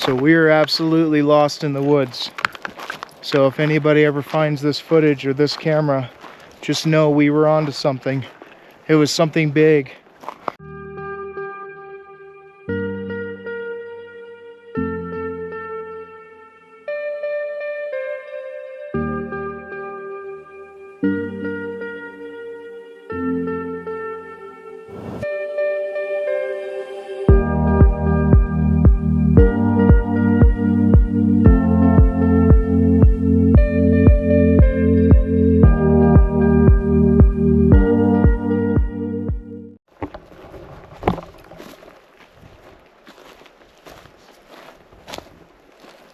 So we're absolutely lost in the woods. So if anybody ever finds this footage or this camera, just know we were onto something. It was something big.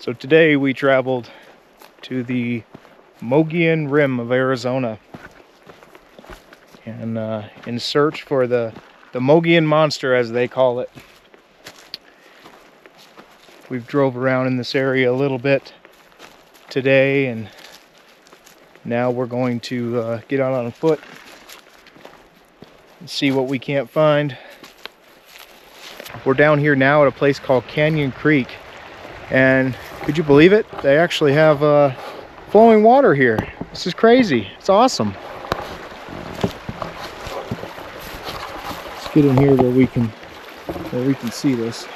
So today we traveled to the Mogollon Rim of Arizona, and in search for the Mogollon Monster, as they call it. We've drove around in this area a little bit today, and now we're going to get out on foot and see what we can't find. We're down here now at a place called Canyon Creek, and could you believe it? They actually have flowing water here. This is crazy. It's awesome. Let's get in here where we can see this.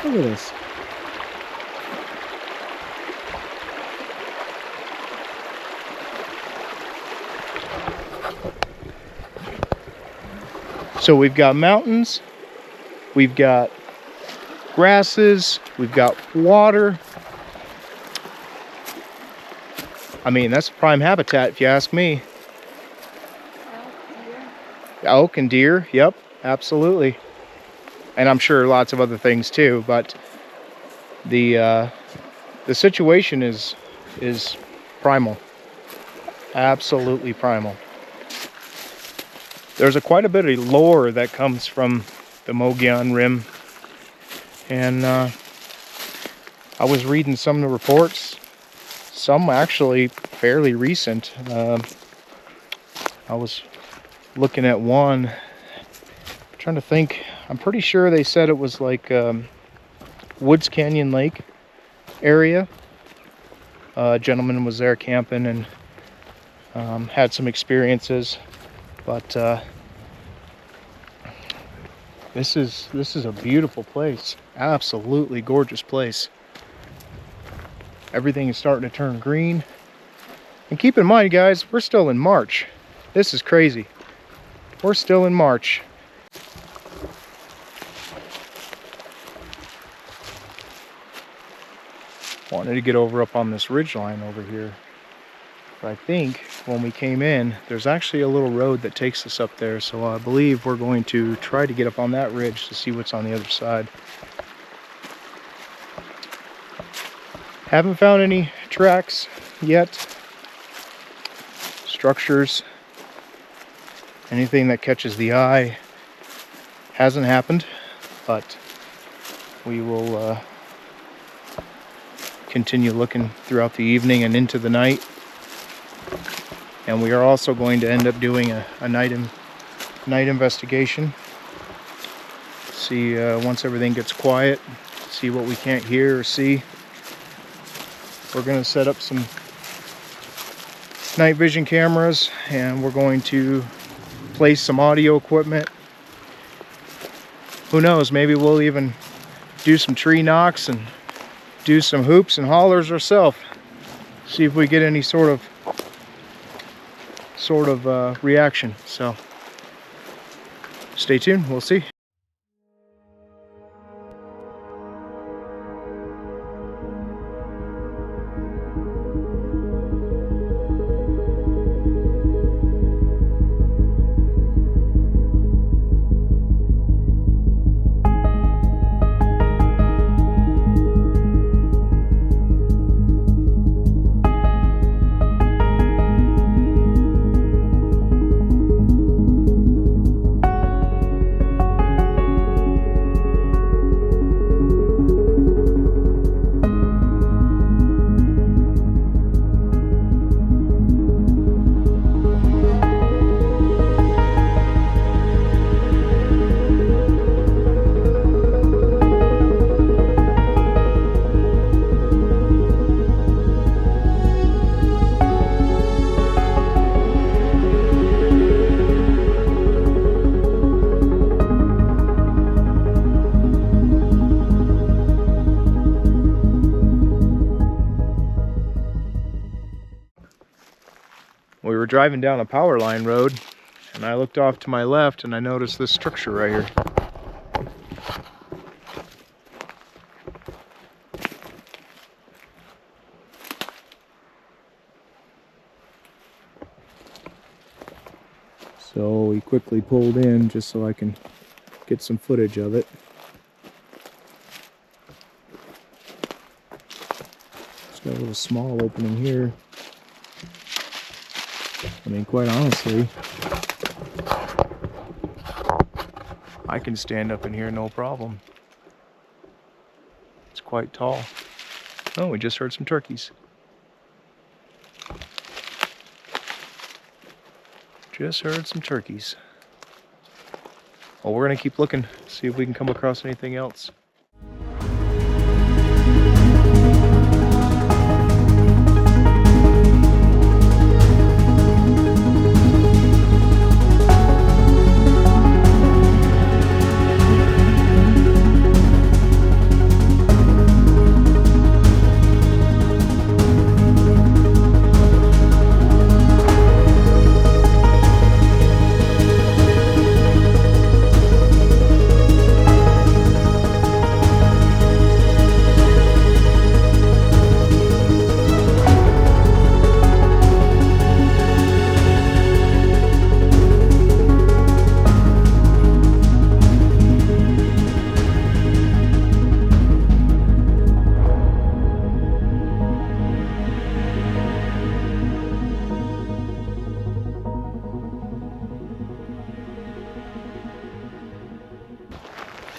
Look at this. So we've got mountains, we've got grasses, we've got water. I mean, that's prime habitat if you ask me. Elk and deer, yep, absolutely. And I'm sure lots of other things too, but the situation is primal. Absolutely primal. There's quite a bit of lore that comes from the Mogollon Rim. And I was reading some of the reports, some actually fairly recent. I was looking at one, trying to think. I'm pretty sure they said it was like Woods Canyon Lake area. A gentleman was there camping and had some experiences, but this is a beautiful place. Absolutely gorgeous place. Everything is starting to turn green. And keep in mind, guys, we're still in March. This is crazy. We're still in March. Wanted to get over up on this ridge line over here. But I think when we came in, there's actually a little road that takes us up there. So I believe we're going to try to get up on that ridge to see what's on the other side. Haven't found any tracks yet. Structures, anything that catches the eye hasn't happened, but we will continue looking throughout the evening and into the night. And we are also going to end up doing a night investigation. See, once everything gets quiet, see what we can't hear or see. We're going to set up some night vision cameras, and we're going to place some audio equipment. Who knows, maybe we'll even do some tree knocks and do some hoops and hollers ourselves. See if we get any sort of reaction. So stay tuned, we'll see. driving down a power line road, and I looked off to my left and I noticed this structure right here. So we quickly pulled in just so I can get some footage of it. It's got a little small opening here. I mean, quite honestly, I can stand up in here no problem. It's quite tall. Oh, we just heard some turkeys. Just heard some turkeys. Well, we're gonna keep looking, see if we can come across anything else.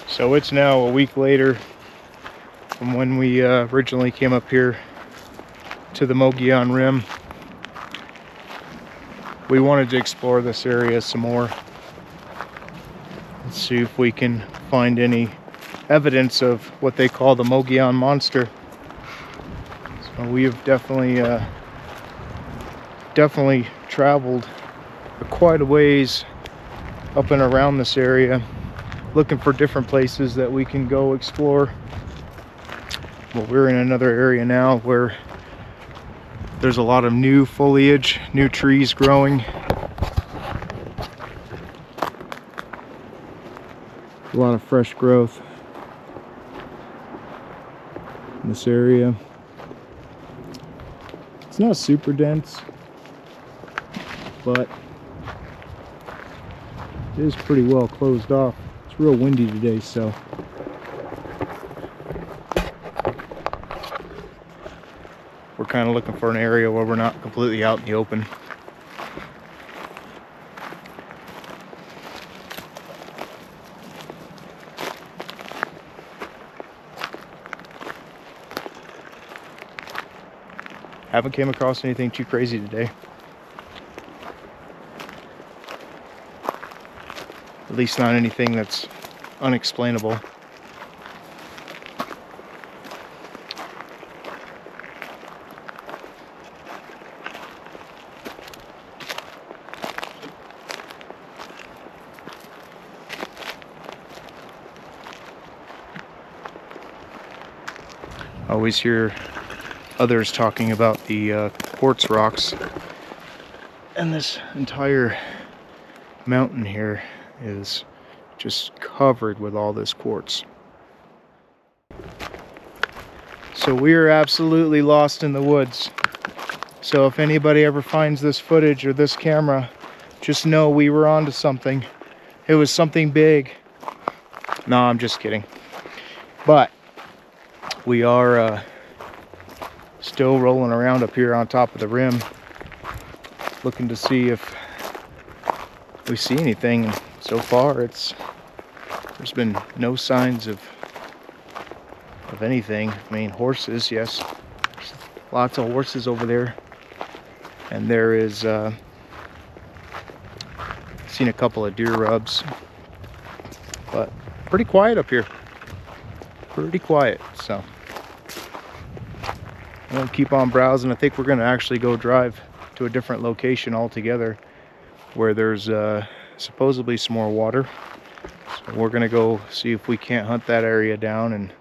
So it's now a week later from when we originally came up here to the Mogollon Rim. We wanted to explore this area some more. Let's see if we can find any evidence of what they call the Mogollon Monster. So we have definitely traveled quite a ways up and around this area, looking for different places that we can go explore. Well, we're in another area now where there's a lot of new foliage, new trees growing. A lot of fresh growth in this area. It's not super dense, but it is pretty well closed off. It's real windy today, so we're kind of looking for an area where we're not completely out in the open. Haven't came across anything too crazy today. At least not anything that's unexplainable. I always hear others talking about the quartz rocks, and this entire mountain here is just covered with all this quartz. So we are absolutely lost in the woods. So if anybody ever finds this footage or this camera, just know we were onto something. It was something big. No, I'm just kidding. But we are still rolling around up here on top of the rim, looking to see if we see anything. So far, there's been no signs of anything. I mean, horses, yes, there's lots of horses over there, and there is seen a couple of deer rubs, but pretty quiet up here. Pretty quiet. So I'm gonna keep on browsing. I think we're gonna actually go drive to a different location altogether, where there's supposedly some more water. So we're gonna go see if we can't hunt that area down. And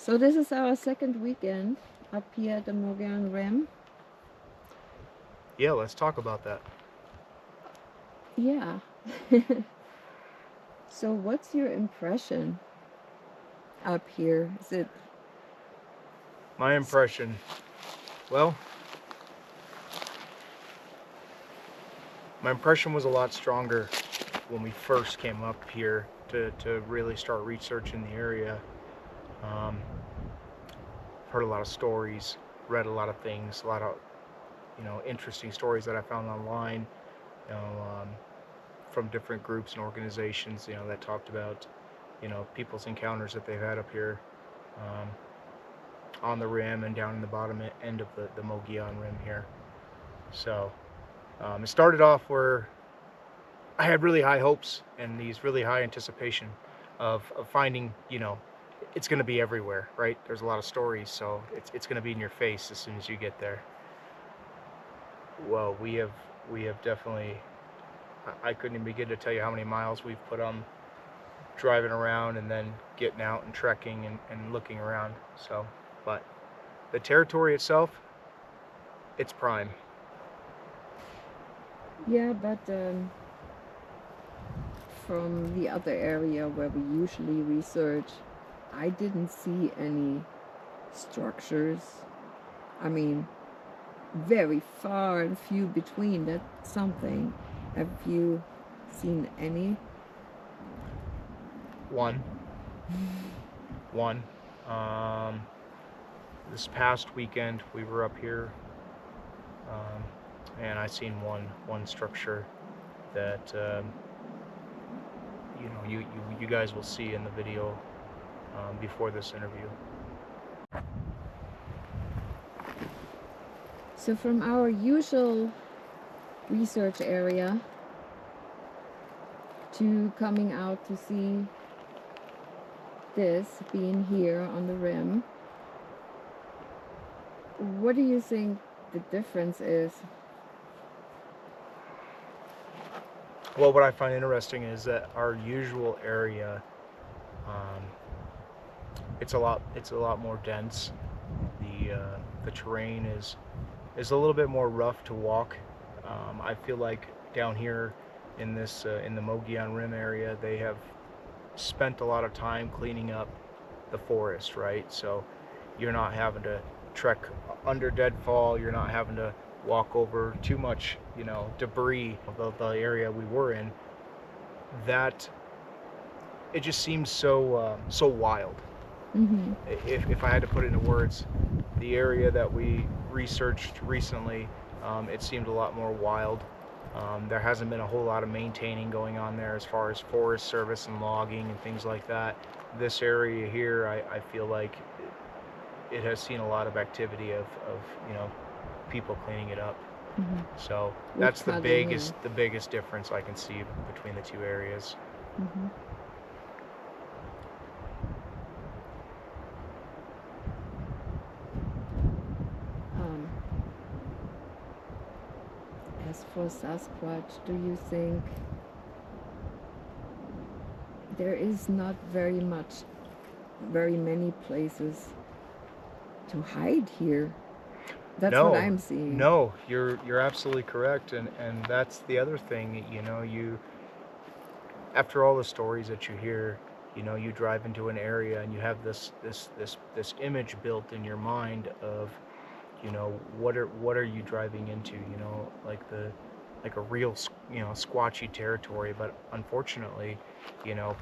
So this is our second weekend up here at the Mogollon Rim. Yeah, let's talk about that. Yeah. So what's your impression up here? Is it... My impression, well, my impression was a lot stronger when we first came up here to really start researching the area. Heard a lot of stories, read a lot of things, a lot of interesting stories that I found online, you know, um, from different groups and organizations, that talked about people's encounters that they've had up here, um, on the rim and down in the bottom end of the Mogollon Rim here. So it started off where I had really high hopes and these really high anticipation of finding, it's going to be everywhere, right? There's a lot of stories, so it's going to be in your face as soon as you get there. Well, we have definitely. I couldn't even begin to tell you how many miles we've put on driving around and then getting out and trekking and looking around. So, but the territory itself, it's prime. Yeah, but from the other area where we usually research, I didn't see any structures. I mean, very far and few between. That's something. Have you seen any? One. This past weekend we were up here, and I seen one structure that you guys will see in the video before this interview. So from our usual research area to coming out to see this being here on the rim, what do you think the difference is? Well, what I find interesting is that our usual area, um, it's a lot more dense. The terrain is a little bit more rough to walk. I feel like down here in this in the Mogollon Rim area, they have spent a lot of time cleaning up the forest, right? So you're not having to trek under deadfall. You're not having to walk over too much, debris. The area we were in, that it just seems so wild. Mm-hmm. If I had to put it into words, the area that we researched recently, it seemed a lot more wild. There hasn't been a whole lot of maintaining going on there as far as forest service and logging and things like that. This area here, I feel like it has seen a lot of activity of people cleaning it up. Mm-hmm. So With that's the cutting biggest difference I can see between the two areas. Mm-hmm. As for Sasquatch, do you think there is not very many places to hide here? That's what I'm seeing. No, you're absolutely correct, and that's the other thing. You after all the stories that you hear, you drive into an area and you have this image built in your mind of, what are you driving into? Like a real squatchy territory. But unfortunately,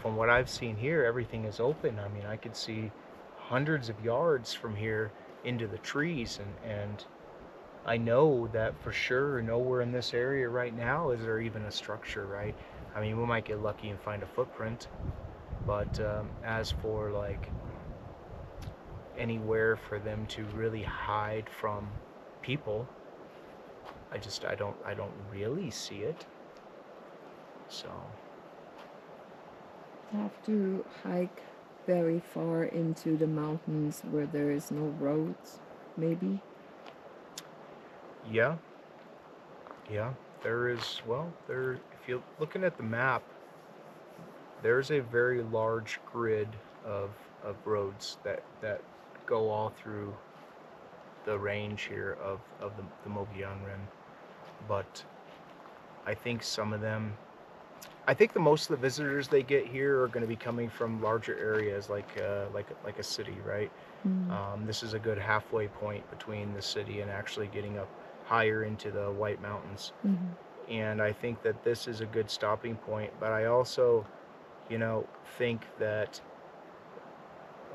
from what I've seen here, everything is open. I mean, I could see hundreds of yards from here into the trees, and I know that for sure nowhere in this area right now is there even a structure, right? I mean, we might get lucky and find a footprint, but as for like anywhere for them to really hide from people, I don't really see it. So Have to hike very far into the mountains where there is no roads, maybe? yeah, there is. Well, there. If you're looking at the map, there's a very large grid of of roads that go all through the range here of the Mogollon Rim, but I think some of them, I think the most of the visitors they get here are going to be coming from larger areas like a city, right? This is a good halfway point between the city and actually getting up higher into the White Mountains. And I think that this is a good stopping point, but I also, you know, think that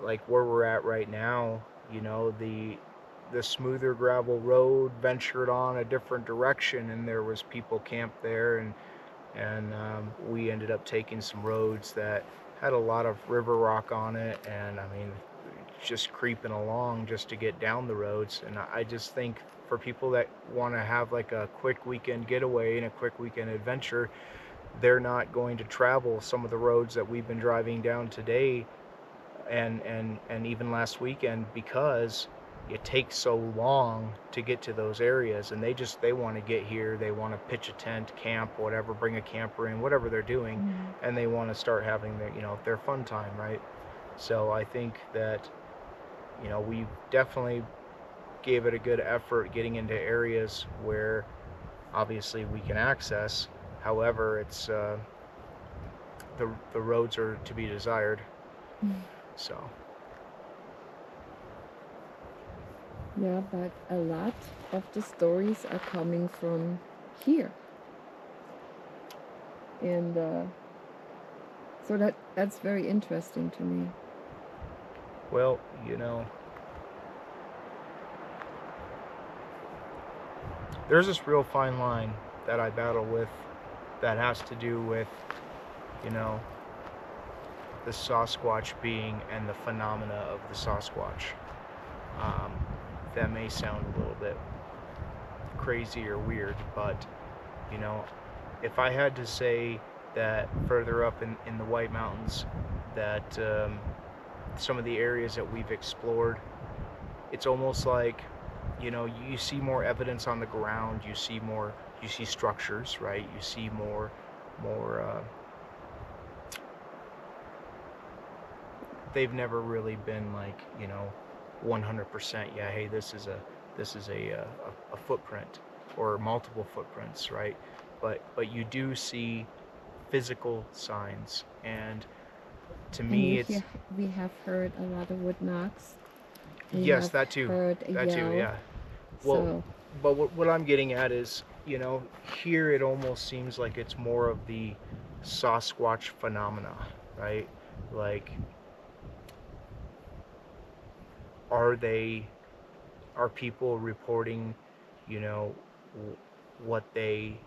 like where we're at right now, you know, the smoother gravel road ventured on a different direction, and there was people camped there, and we ended up taking some roads that had a lot of river rock on it, and I mean, just creeping along just to get down the roads. And I just think for people that want to have like a quick weekend getaway and a quick weekend adventure, they're not going to travel some of the roads that we've been driving down today and even last weekend, because it takes so long to get to those areas, and they want to get here, they want to pitch a tent, camp, whatever, bring a camper in, whatever they're doing, and they want to start having their, you know, their fun time, right? So I think that, you know, we definitely gave it a good effort getting into areas where obviously we can access. However, it's the roads are to be desired. So yeah, but a lot of the stories are coming from here, and so that's very interesting to me. well, you know, there's this real fine line that I battle with that has to do with, you know, the Sasquatch being and the phenomena of the Sasquatch. That may sound a little bit crazy or weird, but, you know, if I had to say that further up in the White Mountains, that some of the areas that we've explored, it's almost like, you know, you see more evidence on the ground, you see structures, right? You see more they've never really been like, you know, 100%, yeah, hey, this is a footprint or multiple footprints, right? But you do see physical signs, and to me it's we have heard a lot of wood knocks. yes, that too, yeah. Well, So but what I'm getting at is, you know, here it almost seems like it's more of the Sasquatch phenomena, right? Like, are people reporting, you know, what they,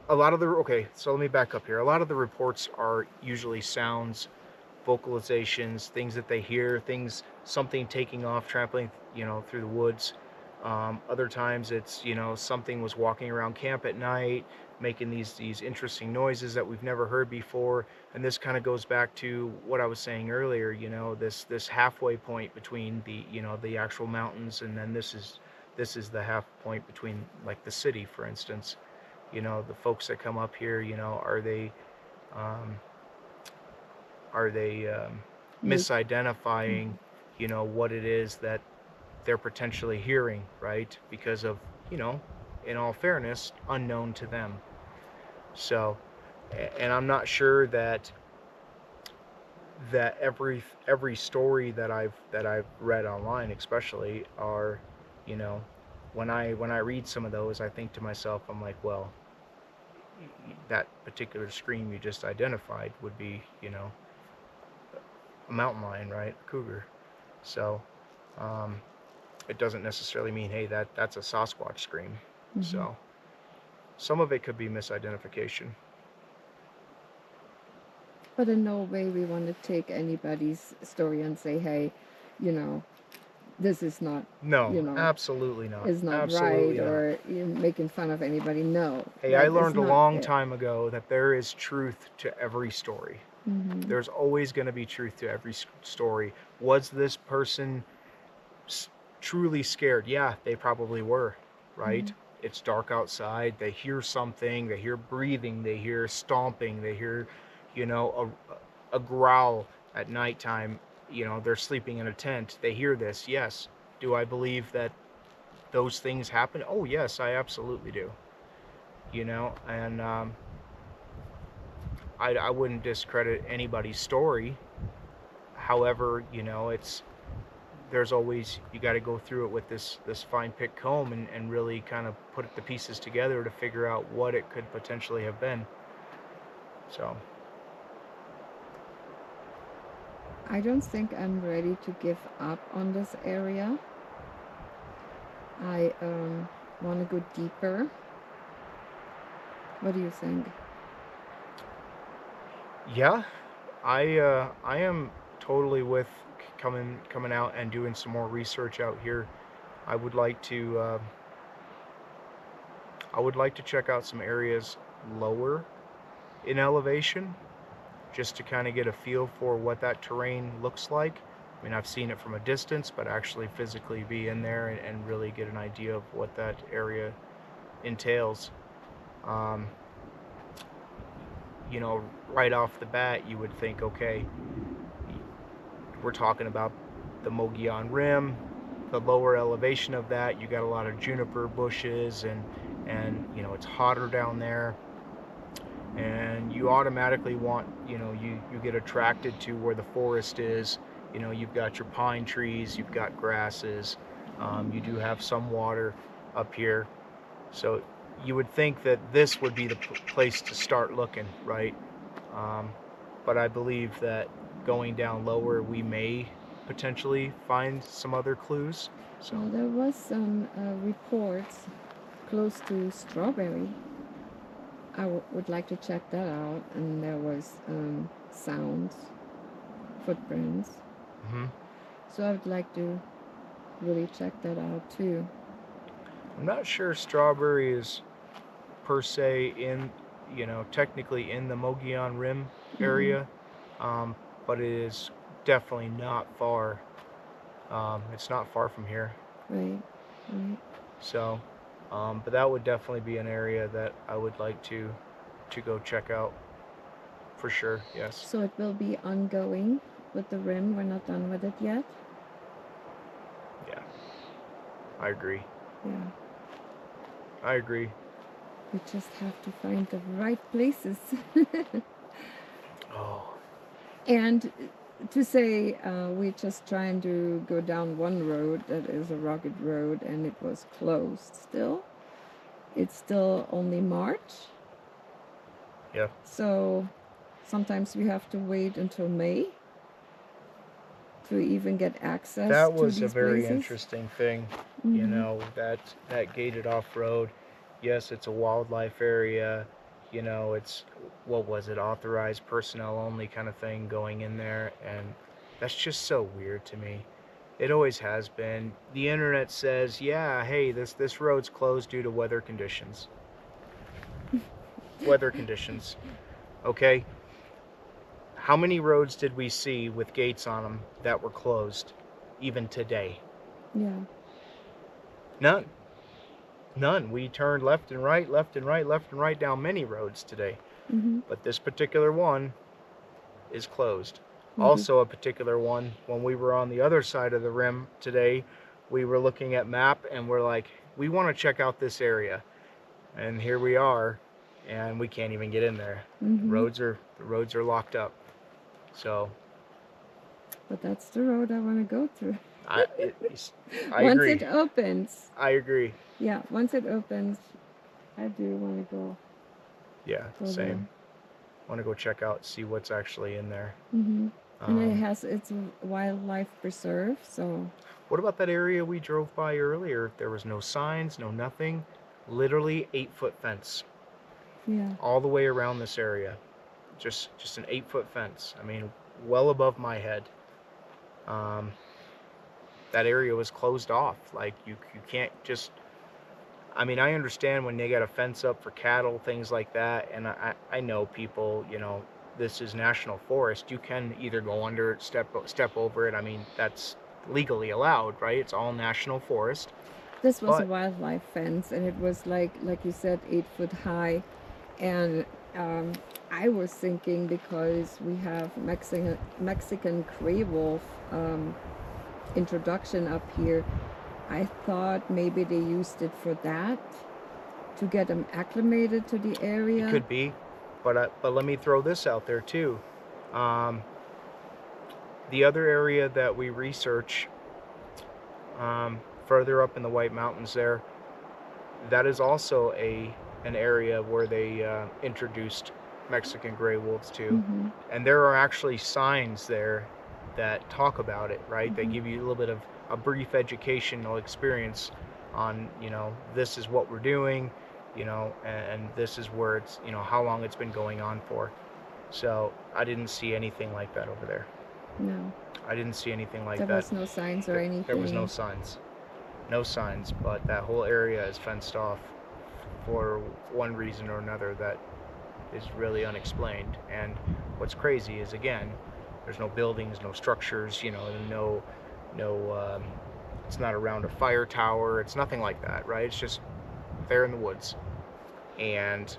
a lot of the, okay, so let me back up here. A lot of the reports are usually sounds, vocalizations, things that they hear, things, something taking off, trampling, you know, through the woods. Other times it's, you know, something was walking around camp at night, making these interesting noises that we've never heard before. And this kind of goes back to what I was saying earlier, you know, this halfway point between the, you know, the actual mountains, and then this is the half point between like the city, for instance. You know, the folks that come up here, you know, are they um, misidentifying, you know, what it is that they're potentially hearing, right? Because of, you know, in all fairness, unknown to them. So, and I'm not sure that every story that I've read online, especially, are, you know, when I read some of those, I think to myself, I'm like, well, that particular scream you just identified would be, you know, a mountain lion, right? A cougar. So it doesn't necessarily mean, hey, that's a Sasquatch scream. So some of it could be misidentification. but in no way we want to take anybody's story and say, hey, you know, this is not, No, you know, absolutely not. is not Absolutely right, not. or making fun of anybody. No. Hey, I learned a long time ago that there is truth to every story. There's always going to be truth to every story. Was this person truly scared? Yeah, they probably were, right? It's dark outside, they hear something, they hear breathing, they hear stomping, they hear, you know, a growl at nighttime, you know, they're sleeping in a tent, they hear this. Yes. Do I believe that those things happen? Oh, yes, I absolutely do. You know, and I wouldn't discredit anybody's story. However, you know, there's always, you got to go through it with this fine pick comb and really kind of put the pieces together to figure out what it could potentially have been. So I don't think I'm ready to give up on this area. I want to go deeper. What do you think? yeah, I am totally with coming out and doing some more research out here. I would like to check out some areas lower in elevation, just to kind of get a feel for what that terrain looks like. I mean, I've seen it from a distance, but actually physically be in there and really get an idea of what that area entails. Um, you know, right off the bat, you would think, okay, we're talking about the Mogollon Rim, the lower elevation of that. You got a lot of juniper bushes, and you know, it's hotter down there, and you automatically want, you know, you get attracted to where the forest is. You know, you've got your pine trees, you've got grasses, you do have some water up here, so you would think that this would be the place to start looking, right? um, but I believe that going down lower, we may potentially find some other clues. So Well, there was some reports close to Strawberry. I would like to check that out, and there was sounds, footprints. hmm So I would like to really check that out too. I'm not sure Strawberry is per se in, you know, technically in the Mogollon Rim Mm-hmm. area, um, but it is definitely not far. It's not far from here. Right, right. So, but that would definitely be an area that I would like to go check out for sure. Yes. So it will be ongoing with the rim. We're not done with it yet. Yeah, I agree. Yeah. I agree. We just have to find the right places. Oh, And to say we're just trying to go down one road that is a rugged road and it was closed still. It's still only March. yeah. So sometimes we have to wait until May to even get access That to was a these very places. interesting thing. You Mm-hmm. know, that gated off road. Yes, it's a wildlife area. You know, it's, what was it, authorized personnel only kind of thing going in there, and that's just so weird to me. It always has been. The internet says, yeah, hey, this road's closed due to weather conditions. Weather conditions. Okay? How many roads did we see with gates on them that were closed even today? Yeah. None. None. We turned left and right, left and right, left and right down many roads today. Mm-hmm. But this particular one is closed. Maybe. Also, a particular one, when we were on the other side of the rim today, we were looking at map and we're like, we want to check out this area. And here we are, and we can't even get in there. Mm-hmm. The roads are locked up. So But that's the road I want to go through. I Once agree. it opens. I agree. Yeah, once it opens, I do want to go. Yeah, Go same. Want to go check out, see what's actually in there. Mm-hmm. And it's a wildlife preserve, so. What about that area we drove by earlier? There was no signs, no nothing. Literally 8-foot fence Yeah. all the way around this area. Just an 8-foot fence. I mean, well above my head. That area was closed off. Like you can't just. I mean, I understand when they got a fence up for cattle, things like that, and I know people. You know, this is national forest. You can either go under it, step over it. I mean, that's legally allowed, right? It's all national forest. This was a But wildlife fence, and it was like you said, 8 foot high, and I was thinking, because we have Mexican gray wolf introduction up here, I thought maybe they used it for that, to get them acclimated to the area. It could be, but let me throw this out there too. The other area that we research, further up in the White Mountains there, that is also an area where they introduced Mexican gray wolves to. Mm-hmm. And there are actually signs there that talk about it, right? They Mm-hmm. give you a little bit of a brief educational experience on, this is what we're doing, and this is where it's, how long it's been going on for. So I didn't see anything like that over there. No, I didn't see anything like there that. was no signs or anything. There was no signs. No signs, but that whole area is fenced off for one reason or another that is really unexplained. And what's crazy is, again, there's no buildings, no structures, no, it's not around a fire tower. It's nothing like that, right? It's just there in the woods. And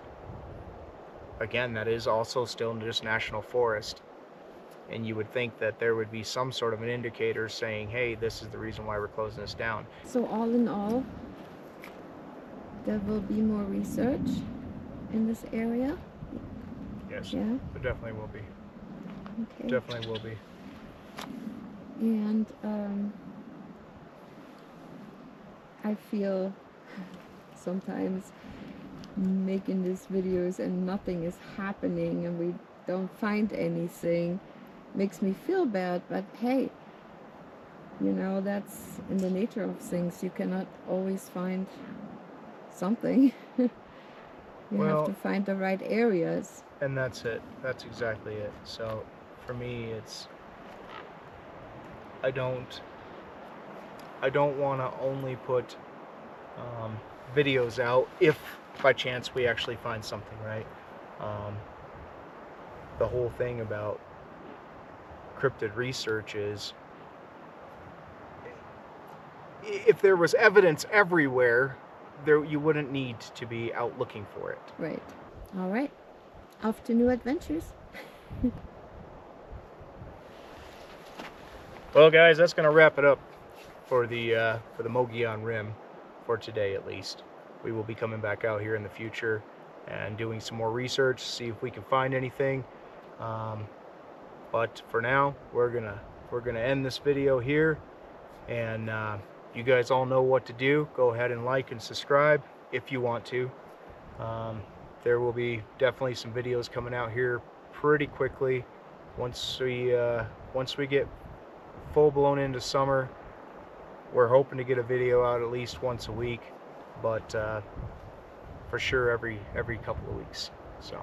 again, that is also still just national forest. And you would think that there would be some sort of an indicator saying, hey, this is the reason why we're closing this down. So all in all, there will be more research in this area? Yes, Yeah? there definitely will be. Okay. Definitely will be. And I feel sometimes making these videos and nothing is happening and we don't find anything makes me feel bad, but hey, that's in the nature of things. You cannot always find something. You have to find the right areas. And that's it. That's exactly it. So for me, I don't want to only put videos out if by chance we actually find something, right? The whole thing about cryptid research is, if there was evidence everywhere, you wouldn't need to be out looking for it. Right. All right. Off to new adventures. Well, guys, that's going to wrap it up for the Mogollon Rim for today, at least. We will be coming back out here in the future and doing some more research, see if we can find anything. But for now, we're gonna end this video here, and you guys all know what to do. Go ahead and like and subscribe if you want to. There will be definitely some videos coming out here pretty quickly once we get full blown into summer. We're hoping to get a video out at least once a week, but for sure every couple of weeks. So.